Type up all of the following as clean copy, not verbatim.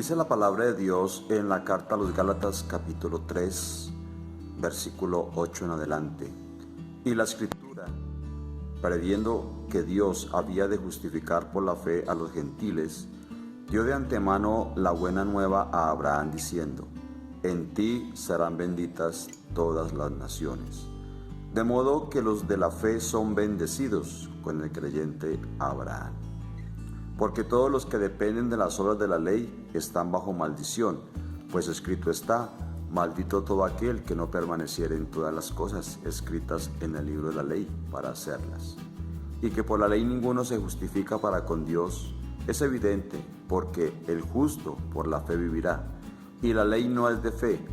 Dice la palabra de Dios en la carta a los Gálatas capítulo 3, versículo 8 en adelante. Y la Escritura, previendo que Dios había de justificar por la fe a los gentiles, dio de antemano la buena nueva a Abraham diciendo: en ti serán benditas todas las naciones. De modo que los de la fe son bendecidos con el creyente Abraham. Porque todos los que dependen de las obras de la ley están bajo maldición, pues escrito está: maldito todo aquel que no permaneciere en todas las cosas escritas en el libro de la ley para hacerlas. Y que por la ley ninguno se justifica para con Dios es evidente, porque el justo por la fe vivirá. Y la ley no es de fe,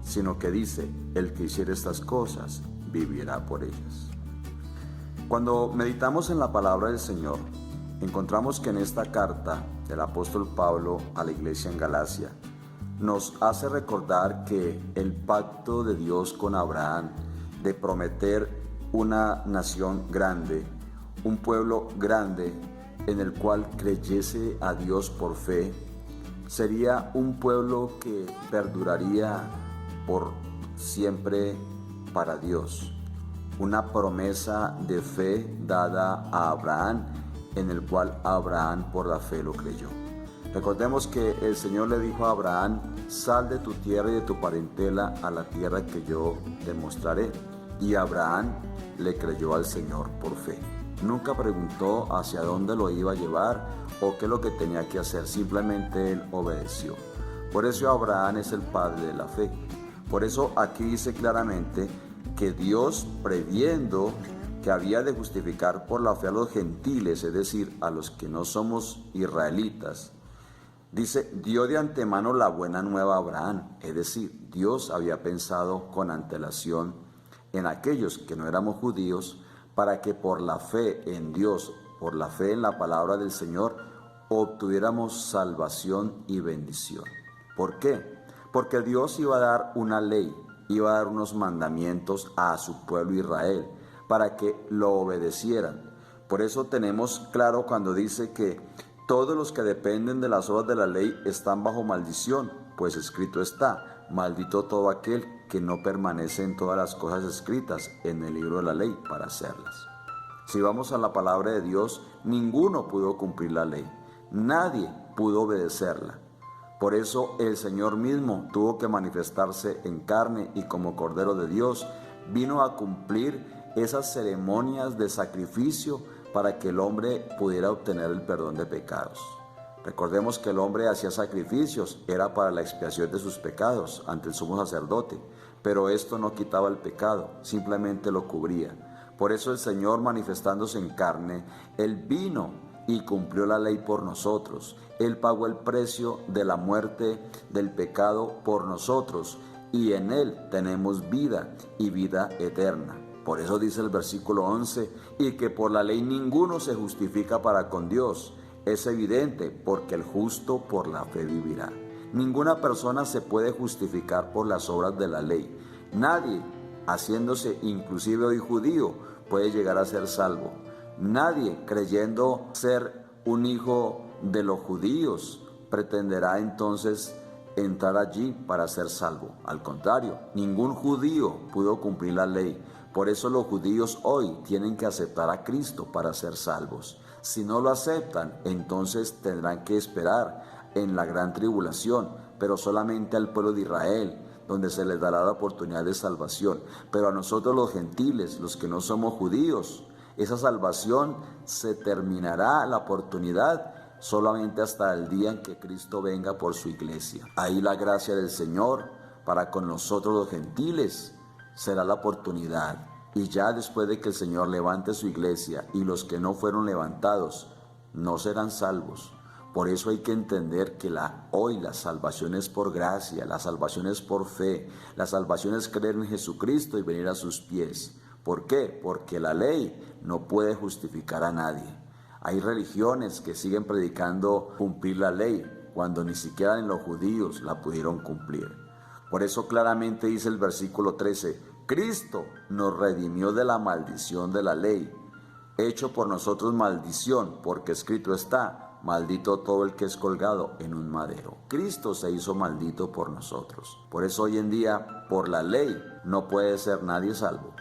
sino que dice: el que hiciere estas cosas vivirá por ellas. Cuando meditamos en la palabra del Señor, encontramos que en esta carta del apóstol Pablo a la iglesia en Galacia nos hace recordar que el pacto de Dios con Abraham de prometer una nación grande, un pueblo grande en el cual creyese a Dios por fe, sería un pueblo que perduraría por siempre para Dios. Una promesa de fe dada a Abraham, en el cual Abraham por la fe lo creyó. Recordemos que el Señor le dijo a Abraham: sal de tu tierra y de tu parentela a la tierra que yo te mostraré. Y Abraham le creyó al Señor por fe. Nunca preguntó hacia dónde lo iba a llevar o qué es lo que tenía que hacer, simplemente él obedeció. Por eso Abraham es el padre de la fe. Por eso aquí dice claramente que Dios, previendo que había de justificar por la fe a los gentiles, es decir, a los que no somos israelitas, dice, dio de antemano la buena nueva a Abraham, es decir, Dios había pensado con antelación en aquellos que no éramos judíos, para que por la fe en Dios, por la fe en la palabra del Señor, obtuviéramos salvación y bendición. ¿Por qué? Porque Dios iba a dar una ley, iba a dar unos mandamientos a su pueblo Israel, para que lo obedecieran. Por eso tenemos claro cuando dice que todos los que dependen de las obras de la ley están bajo maldición, pues escrito está: maldito todo aquel que no permanece en todas las cosas escritas en el libro de la ley para hacerlas. Si vamos a la palabra de Dios, ninguno pudo cumplir la ley, nadie pudo obedecerla. Por eso el Señor mismo tuvo que manifestarse en carne y como Cordero de Dios vino a cumplir esas ceremonias de sacrificio para que el hombre pudiera obtener el perdón de pecados. Recordemos que el hombre hacía sacrificios, era para la expiación de sus pecados ante el sumo sacerdote, pero esto no quitaba el pecado, simplemente lo cubría. Por eso el Señor, manifestándose en carne, Él vino y cumplió la ley por nosotros. Él pagó el precio de la muerte del pecado por nosotros, y en Él tenemos vida y vida eterna. Por eso dice el versículo 11, y que por la ley ninguno se justifica para con Dios. Es evidente, porque el justo por la fe vivirá. Ninguna persona se puede justificar por las obras de la ley. Nadie, haciéndose inclusive hoy judío, puede llegar a ser salvo. Nadie, creyendo ser un hijo de los judíos, pretenderá entonces entrar allí para ser salvo. Al contrario, ningún judío pudo cumplir la ley. Por eso los judíos hoy tienen que aceptar a Cristo para ser salvos. Si no lo aceptan, entonces tendrán que esperar en la gran tribulación, pero solamente al pueblo de Israel, donde se les dará la oportunidad de salvación. Pero a nosotros los gentiles, los que no somos judíos, esa salvación se terminará la oportunidad solamente hasta el día en que Cristo venga por su iglesia. Ahí la gracia del Señor para con nosotros los gentiles será la oportunidad. Y ya después de que el Señor levante su iglesia y los que no fueron levantados no serán salvos. Por eso hay que entender que hoy la salvación es por gracia, la salvación es por fe, la salvación es creer en Jesucristo y venir a sus pies. ¿Por qué? Porque la ley no puede justificar a nadie. Hay religiones que siguen predicando cumplir la ley, cuando ni siquiera en los judíos la pudieron cumplir. Por eso claramente dice el versículo 13, Cristo nos redimió de la maldición de la ley, hecho por nosotros maldición, porque escrito está, maldito todo el que es colgado en un madero. Cristo se hizo maldito por nosotros. Por eso hoy en día, por la ley, no puede ser nadie salvo.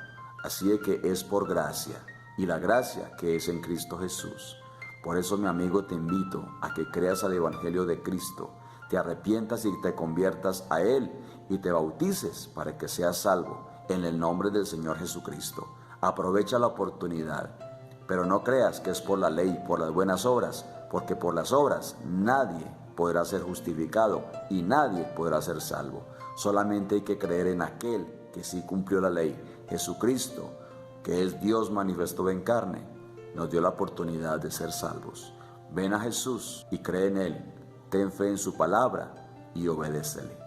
Así de que es por gracia, y la gracia que es en Cristo Jesús. Por eso, mi amigo, te invito a que creas al Evangelio de Cristo, te arrepientas y te conviertas a Él y te bautices para que seas salvo en el nombre del Señor Jesucristo. Aprovecha la oportunidad, pero no creas que es por la ley, por las buenas obras, porque por las obras nadie podrá ser justificado y nadie podrá ser salvo. Solamente hay que creer en aquel que sí cumplió la ley, Jesucristo, que es Dios manifestado en carne, nos dio la oportunidad de ser salvos. Ven a Jesús y cree en Él, ten fe en su palabra y obedécele.